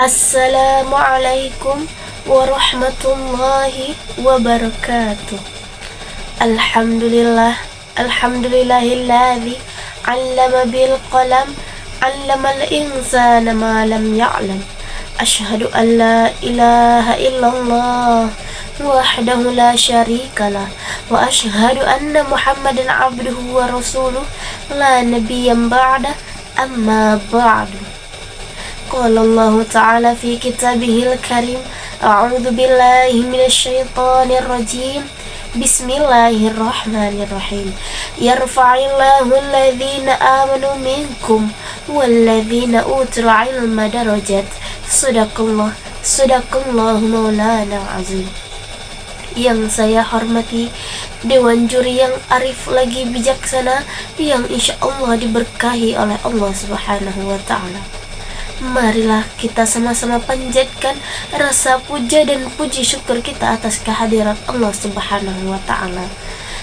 Assalamualaikum warahmatullahi wabarakatuh. Alhamdulillah, alhamdulillahilladzi 'allama bil qalam, 'allamal insana ma lam ya'lam. Asyhadu an la ilaha illallah wahdahu la syarikalah wa asyhadu anna Muhammadan 'abduhu wa rasuluh la nabiyyan ba'da, amma ba'du. Qala Allah Ta'ala fi kitabihil karim, a'udzu billahi minasy syaithanir rajim. Bismillahirrahmanirrahim. Yarfa'illahu alladhina amanu minkum walladhina utul ilma darajat. Sadaqallahu maulana azim. Yang saya hormati Dewan Juri yang arif lagi bijaksana, yang insya Allah diberkahi oleh Allah Subhanahu wa Ta'ala. Marilah kita sama-sama panjatkan rasa puja dan puji syukur kita atas kehadirat Allah Subhanahu wa Ta'ala.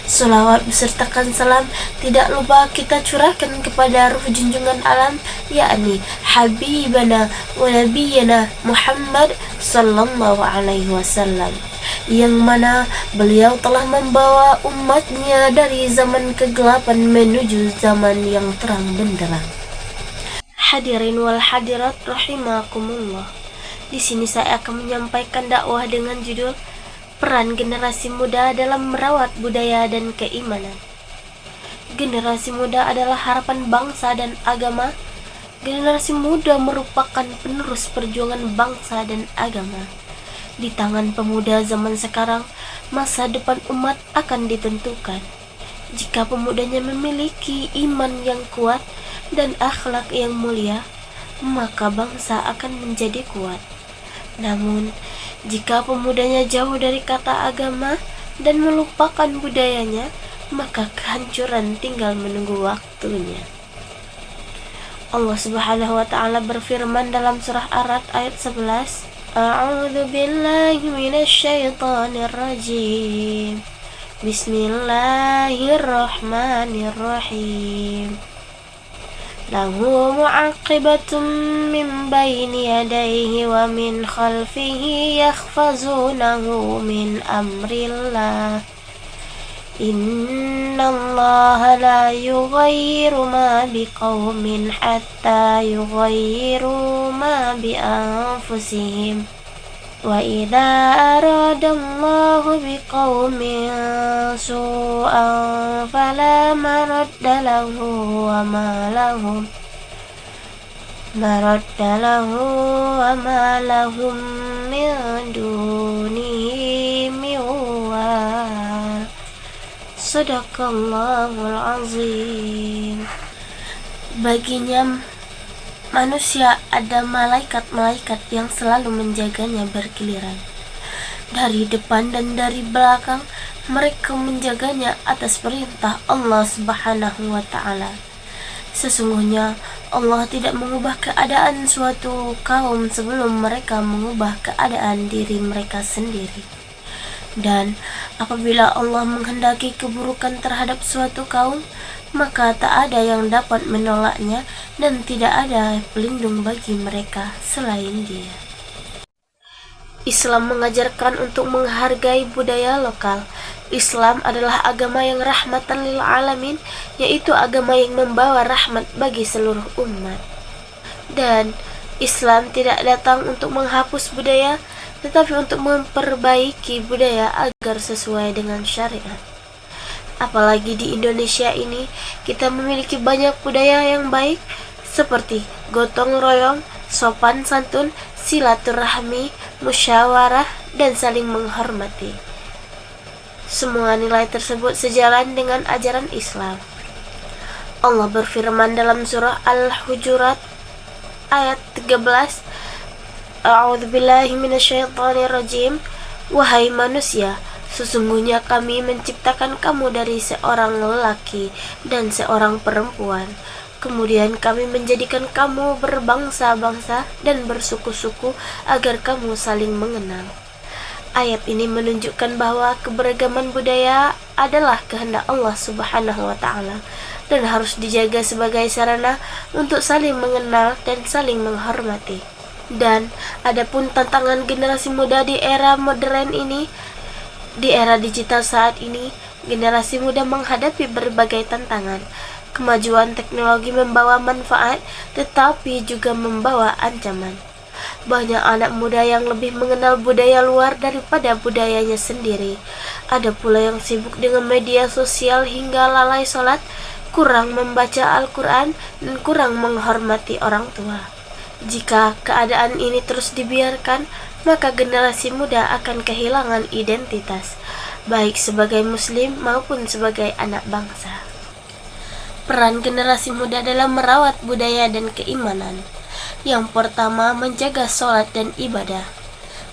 Salawat besertakan salam tidak lupa kita curahkan kepada ruh junjungan alam, yakni Habibana wa Nabiyana Muhammad sallallahu alaihi wasallam, yang mana beliau telah membawa umatnya dari zaman kegelapan menuju zaman yang terang benderang. Hadirin wal hadirat rahimakumullah. Di sini saya akan menyampaikan dakwah dengan judul Peran Generasi Muda dalam Merawat Budaya dan Keimanan. Generasi muda adalah harapan bangsa dan agama. Generasi muda merupakan penerus perjuangan bangsa dan agama. Di tangan pemuda zaman sekarang, masa depan umat akan ditentukan. Jika pemudanya memiliki iman yang kuat dan akhlak yang mulia, maka bangsa akan menjadi kuat. Namun, jika pemudanya jauh dari kata agama dan melupakan budayanya, maka kehancuran tinggal menunggu waktunya. Allah Subhanahu wa Ta'ala berfirman dalam surah Ar-Ra'd ayat 11, A'udzu billahi minasy syaithanir rajim. Bismillahirrahmanirrahim. Lahu mu'aqibatun min bayni yadayhi wa min khalfihi yakhfazunahu min amrillah. Innallaha la yughayyiru ma biqaumin hatta yughayyiru ma bi anfusihim. Wa idza aradallahu biqaumin su'an fala maradda lahu wa ma lahum min dunihi min wal. Sadaqallahul azim. Baginya manusia ada malaikat-malaikat yang selalu menjaganya bergiliran. Dari depan dan dari belakang, mereka menjaganya atas perintah Allah Subhanahu wa Ta'ala. Sesungguhnya Allah tidak mengubah keadaan suatu kaum sebelum mereka mengubah keadaan diri mereka sendiri. Dan apabila Allah menghendaki keburukan terhadap suatu kaum, maka tak ada yang dapat menolaknya dan tidak ada pelindung bagi mereka selain Dia. Islam mengajarkan untuk menghargai budaya lokal. Islam adalah agama yang rahmatan lil alamin, yaitu agama yang membawa rahmat bagi seluruh umat. Dan Islam tidak datang untuk menghapus budaya, tetapi untuk memperbaiki budaya agar sesuai dengan syariat. Apalagi di Indonesia ini, kita memiliki banyak budaya yang baik seperti gotong royong, sopan santun, silaturahmi, musyawarah, dan saling menghormati. Semua nilai tersebut sejalan dengan ajaran Islam. Allah berfirman dalam surah Al-Hujurat ayat 13, A'udzu billahi minasyaitonir rajim. Wahai manusia, sesungguhnya kami menciptakan kamu dari seorang lelaki dan seorang perempuan. Kemudian kami menjadikan kamu berbangsa-bangsa dan bersuku-suku agar kamu saling mengenal. Ayat ini menunjukkan bahwa keberagaman budaya adalah kehendak Allah Subhanahu wa Ta'ala dan harus dijaga sebagai sarana untuk saling mengenal dan saling menghormati. Dan adapun tantangan generasi muda di era modern ini, di era digital saat ini, generasi muda menghadapi berbagai tantangan. Kemajuan teknologi membawa manfaat, tetapi juga membawa ancaman. Banyak anak muda yang lebih mengenal budaya luar daripada budayanya sendiri. Ada pula yang sibuk dengan media sosial hingga lalai sholat, kurang membaca Al-Quran, dan kurang menghormati orang tua. Jika keadaan ini terus dibiarkan, maka generasi muda akan kehilangan identitas, baik sebagai muslim maupun sebagai anak bangsa. Peran generasi muda dalam merawat budaya dan keimanan. Yang pertama, menjaga sholat dan ibadah.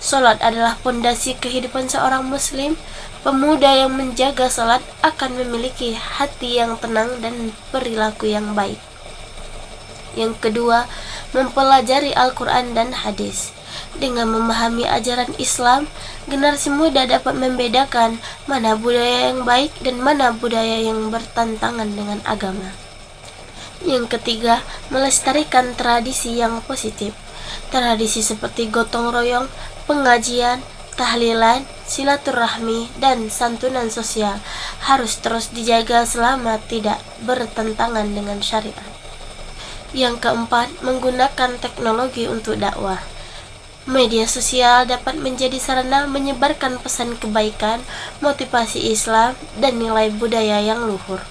Sholat adalah pondasi kehidupan seorang muslim. Pemuda yang menjaga sholat akan memiliki hati yang tenang dan perilaku yang baik. Yang kedua, mempelajari Al-Quran dan hadis. Dengan memahami ajaran Islam, generasi muda dapat membedakan mana budaya yang baik dan mana budaya yang bertentangan dengan agama. Yang ketiga, melestarikan tradisi yang positif. Tradisi seperti gotong royong, pengajian, tahlilan, silaturahmi, dan santunan sosial harus terus dijaga selama tidak bertentangan dengan syariat. Yang keempat, menggunakan teknologi untuk dakwah. Media sosial dapat menjadi sarana menyebarkan pesan kebaikan, motivasi Islam, dan nilai budaya yang luhur.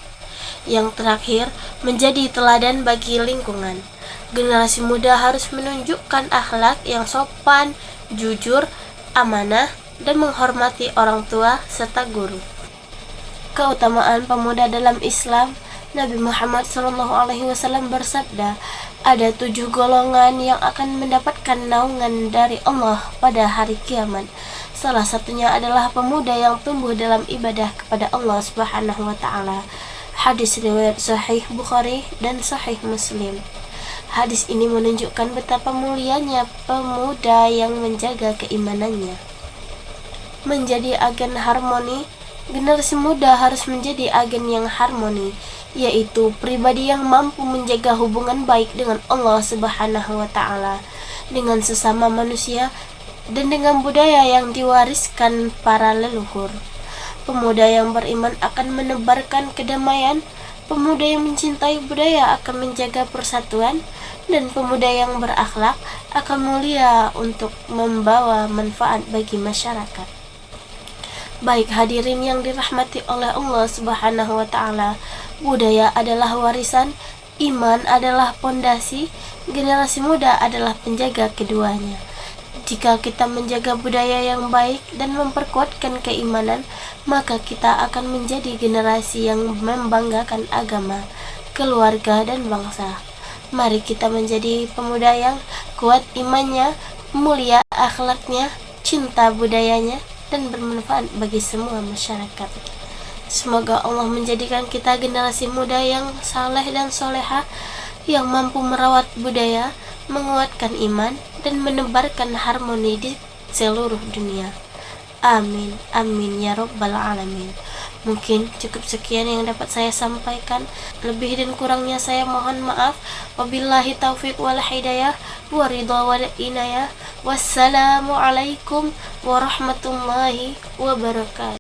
Yang terakhir, menjadi teladan bagi lingkungan. Generasi muda harus menunjukkan akhlak yang sopan, jujur, amanah, dan menghormati orang tua serta guru. Keutamaan pemuda dalam Islam. Nabi Muhammad SAW bersabda, ada 7 golongan yang akan mendapatkan naungan dari Allah pada hari kiamat. Salah satunya adalah pemuda yang tumbuh dalam ibadah kepada Allah Subhanahu wa Ta'ala. Hadis riwayat Sahih Bukhari dan Sahih Muslim. Hadis ini menunjukkan betapa mulianya pemuda yang menjaga keimanannya. Menjadi agen harmoni. Generasi muda harus menjadi agen yang harmoni, yaitu pribadi yang mampu menjaga hubungan baik dengan Allah Subhanahu wa Ta'ala, dengan sesama manusia, dan dengan budaya yang diwariskan para leluhur. Pemuda yang beriman akan menebarkan kedamaian, pemuda yang mencintai budaya akan menjaga persatuan, dan pemuda yang berakhlak akan mulia untuk membawa manfaat bagi masyarakat. Baik hadirin yang dirahmati oleh Allah Subhanahu wa Ta'ala, budaya adalah warisan, iman adalah pondasi, generasi muda adalah penjaga keduanya. Jika kita menjaga budaya yang baik dan memperkuatkan keimanan, maka kita akan menjadi generasi yang membanggakan agama, keluarga, dan bangsa. Mari kita menjadi pemuda yang kuat imannya, mulia akhlaknya, cinta budayanya, dan bermanfaat bagi semua masyarakat. Semoga Allah menjadikan kita generasi muda yang saleh dan solehah, yang mampu merawat budaya, menguatkan iman, dan menebarkan harmoni di seluruh dunia. Amin, amin ya rabbal alamin. Mungkin cukup sekian yang dapat saya sampaikan. Lebih dan kurangnya saya mohon maaf. Wabillahi taufiq wal hidayah, wa ridha wal inayah. Wassalamualaikum warahmatullahi wabarakatuh.